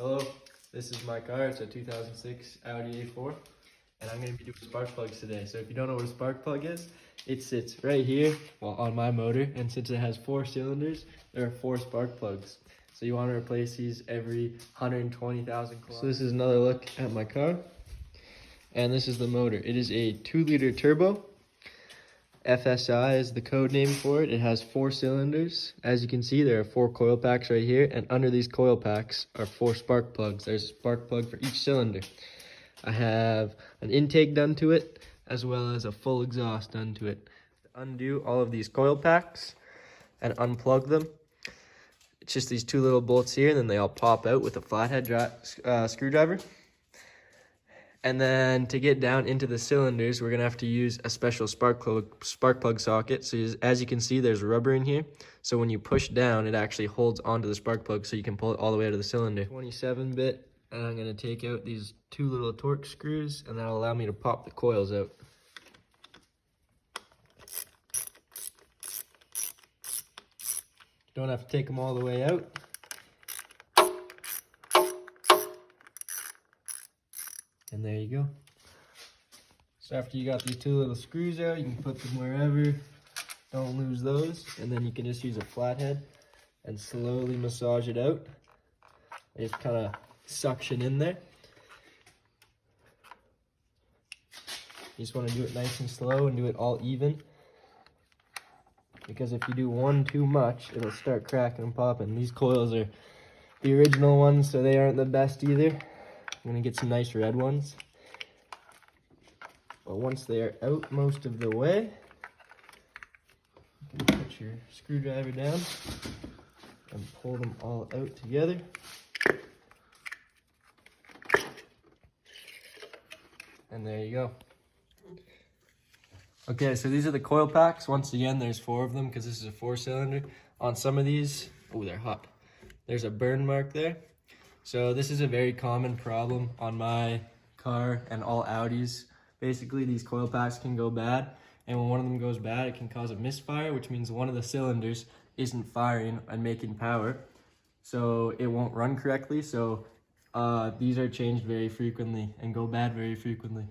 Hello, this is my car. It's a 2006 Audi A4, and I'm going to be doing spark plugs today. So if you don't know what a spark plug is, it sits right here, well, on my motor, and since it has 4 cylinders, there are 4 spark plugs. So you want to replace these every 120,000 kilometers. So this is another look at my car, and this is the motor. It is a 2-liter turbo. FSI is the code name for it. It has 4 cylinders. As you can see, there are 4 coil packs right here, and under these coil packs are 4 spark plugs. There's a spark plug for each cylinder. I have an intake done to it, as well as a full exhaust done to it. Undo all of these coil packs and unplug them. It's just these 2 little bolts here, and then they all pop out with a flathead screwdriver. And then to get down into the cylinders, we're gonna have to use a special spark plug socket. So as you can see, there's rubber in here. So when you push down, it actually holds onto the spark plug so you can pull it all the way out of the cylinder. 27-bit, and I'm gonna take out these 2 little Torx screws, and that'll allow me to pop the coils out. Don't have to take them all the way out. And there you go. So after you got these 2 little screws out, you can put them wherever. Don't lose those. And then you can just use a flathead and slowly massage it out. Just kind of suction in there. You just want to do it nice and slow and do it all even. Because if you do one too much, it'll start cracking and popping. These coils are the original ones, so they aren't the best either. I'm gonna get some nice red ones. But once they are out most of the way, you can put your screwdriver down and pull them all out together. And there you go. Okay, so these are the coil packs. Once again, there's 4 of them because this is a 4-cylinder. On some of these, oh, they're hot. There's a burn mark there. So this is a very common problem on my car and all Audis. Basically, these coil packs can go bad, and when one of them goes bad, it can cause a misfire, which means one of the cylinders isn't firing and making power, so it won't run correctly. So these are changed very frequently and go bad very frequently.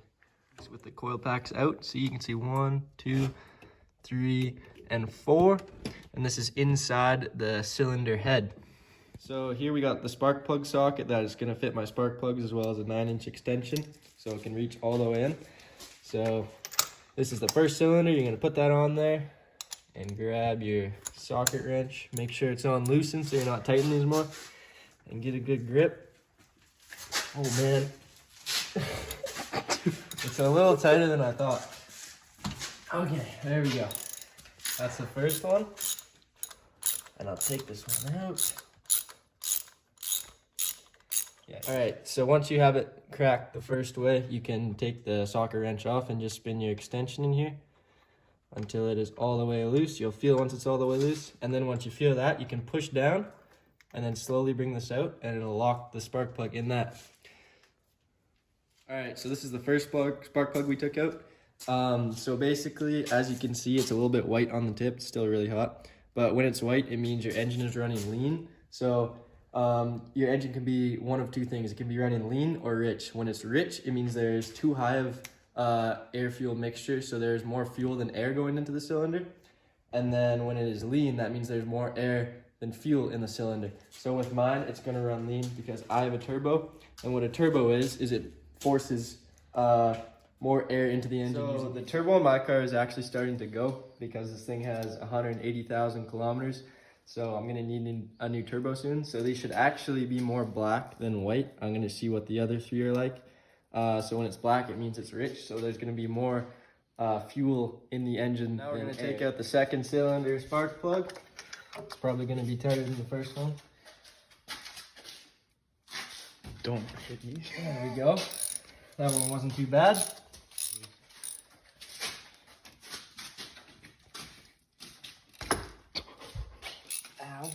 So with the coil packs out, so you can see 1, 2, 3, and 4, and this is inside the cylinder head. So here we got the spark plug socket that is going to fit my spark plugs, as well as a 9-inch extension, so it can reach all the way in. So this is the first cylinder. You're going to put that on there and grab your socket wrench. Make sure it's on loosened so you're not tightening these more, and get a good grip. Oh man, it's a little tighter than I thought. Okay, there we go. That's the first one, and I'll take this one out. Yeah. All right, so once you have it cracked the first way, you can take the socket wrench off and just spin your extension in here until it is all the way loose. You'll feel once it's all the way loose, and then once you feel that, you can push down and then slowly bring this out, and it'll lock the spark plug in that. All right, so this is the first spark plug we took out. So basically, as you can see, it's a little bit white on the tip. It's still really hot, but when it's white, it means your engine is running lean. So your engine can be one of 2 things. It can be running lean or rich. When it's rich, it means there's too high of air-fuel mixture, so there's more fuel than air going into the cylinder. And then when it is lean, that means there's more air than fuel in the cylinder. So with mine, it's going to run lean because I have a turbo, and what a turbo is it forces more air into the engine. So the turbo in my car is actually starting to go because this thing has 180,000 kilometers. So I'm gonna need a new turbo soon. So these should actually be more black than white. I'm gonna see what the other 3 are like. So when it's black, it means it's rich. So there's gonna be more fuel in the engine. Now we're gonna take out the 2nd cylinder spark plug. It's probably gonna be tighter than the first one. Don't hit me. There we go. That one wasn't too bad. Ow.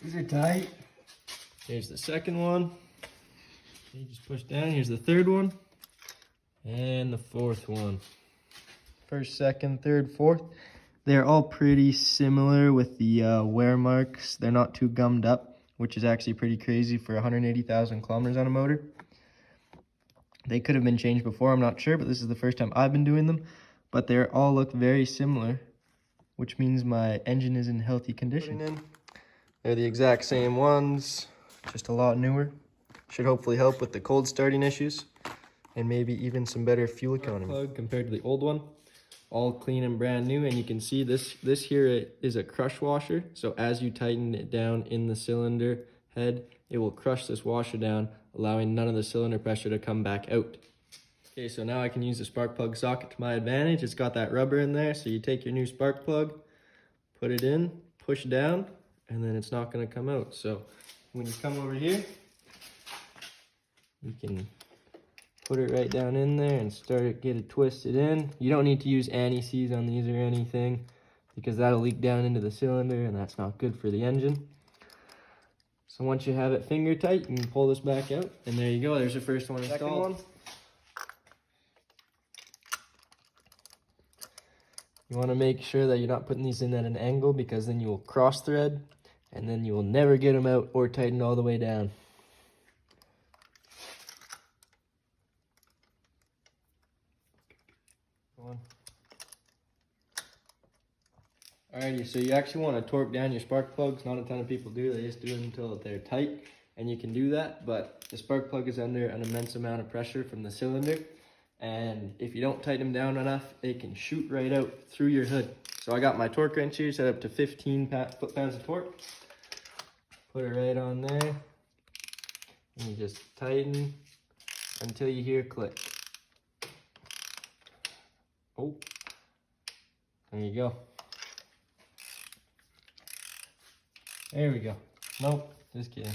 These are tight. Here's the 2nd one. You just push down. Here's the 3rd one. And the 4th one. 1st, 2nd, 3rd, 4th. They're all pretty similar with the wear marks. They're not too gummed up, which is actually pretty crazy for 180,000 kilometers on a motor. They could have been changed before, I'm not sure, but this is the first time I've been doing them. But they all look very similar, which means my engine is in healthy condition. They're the exact same ones, just a lot newer. Should hopefully help with the cold starting issues and maybe even some better fuel economy. Plug compared to the old one, all clean and brand new. And you can see this here is a crush washer. So as you tighten it down in the cylinder head, it will crush this washer down, allowing none of the cylinder pressure to come back out. Okay, so now I can use the spark plug socket to my advantage. It's got that rubber in there, so you take your new spark plug, put it in, push down, and then it's not going to come out. So when you come over here, you can put it right down in there and get it twisted in. You don't need to use anti-seize on these or anything, because that'll leak down into the cylinder and that's not good for the engine. So once you have it finger tight, you can pull this back out, and there you go. There's your first one installed. You want to make sure that you're not putting these in at an angle, because then you will cross thread and then you will never get them out or tightened all the way down. Alrighty, so you actually want to torque down your spark plugs. Not a ton of people do. They just do it until they're tight, and you can do that, but the spark plug is under an immense amount of pressure from the cylinder, and if you don't tighten them down enough, it can shoot right out through your hood. So I got my torque wrench here set up to 15 foot-pounds of torque. Put it right on there, and you just tighten until you hear click. Oh, there you go. There we go. Nope, just kidding.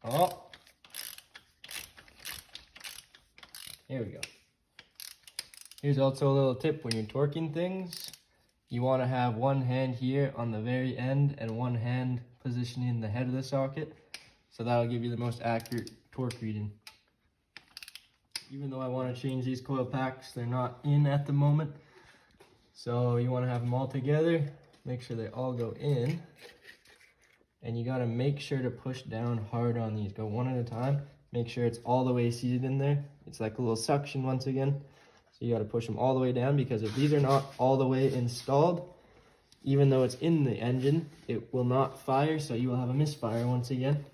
Oh. Here we go. Here's also a little tip when you're torquing things. You want to have one hand here on the very end and one hand positioning the head of the socket. So that'll give you the most accurate torque reading. Even though I want to change these coil packs, they're not in at the moment. So you want to have them all together, make sure they all go in, and you got to make sure to push down hard on these. Go one at a time, make sure it's all the way seated in there. It's like a little suction once again. So you got to push them all the way down, because if these are not all the way installed, even though it's in the engine, it will not fire, so you will have a misfire once again,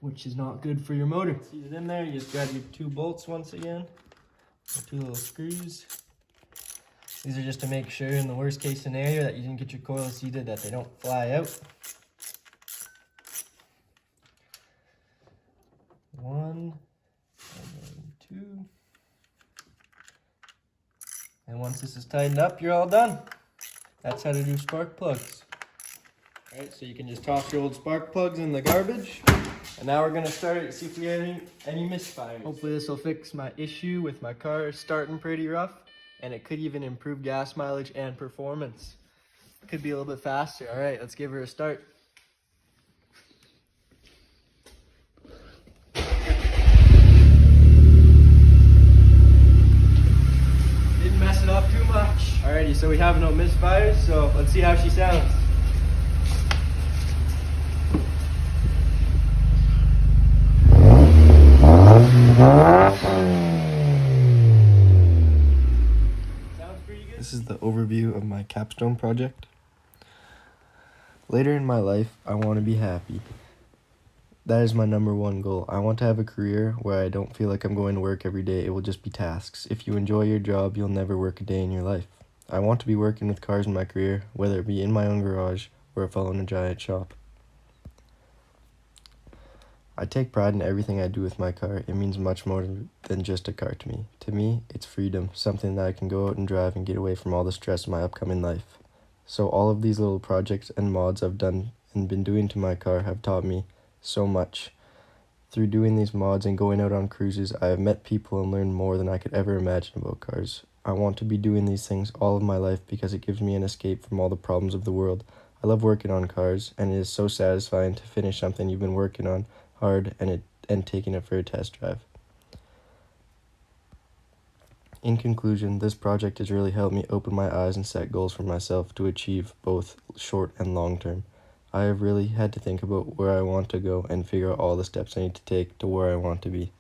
which is not good for your motor. Seated in there, you just grab your 2 bolts once again, or 2 little screws. These are just to make sure in the worst case scenario that you didn't get your coils seated, that they don't fly out. 1, and then 2. And once this is tightened up, you're all done. That's how to do spark plugs. Alright, so you can just toss your old spark plugs in the garbage. And now we're going to start, see if we have any misfires. Hopefully this will fix my issue with my car starting pretty rough. And it could even improve gas mileage and performance. It could be a little bit faster. All right, let's give her a start. Didn't mess it up too much. Alrighty, so we have no misfires, so let's see how she sounds. This is the overview of my capstone project. Later in my life, I want to be happy. That is my #1 goal. I want to have a career where I don't feel like I'm going to work every day. It will just be tasks. If you enjoy your job, you'll never work a day in your life. I want to be working with cars in my career, whether it be in my own garage or if I own a giant shop. I take pride in everything I do with my car. It means much more than just a car to me. To me, it's freedom, something that I can go out and drive and get away from all the stress of my upcoming life. So all of these little projects and mods I've done and been doing to my car have taught me so much. Through doing these mods and going out on cruises, I have met people and learned more than I could ever imagine about cars. I want to be doing these things all of my life because it gives me an escape from all the problems of the world. I love working on cars, and it is so satisfying to finish something you've been working on hard and taking it for a test drive. In conclusion, this project has really helped me open my eyes and set goals for myself to achieve both short and long term. I have really had to think about where I want to go and figure out all the steps I need to take to where I want to be.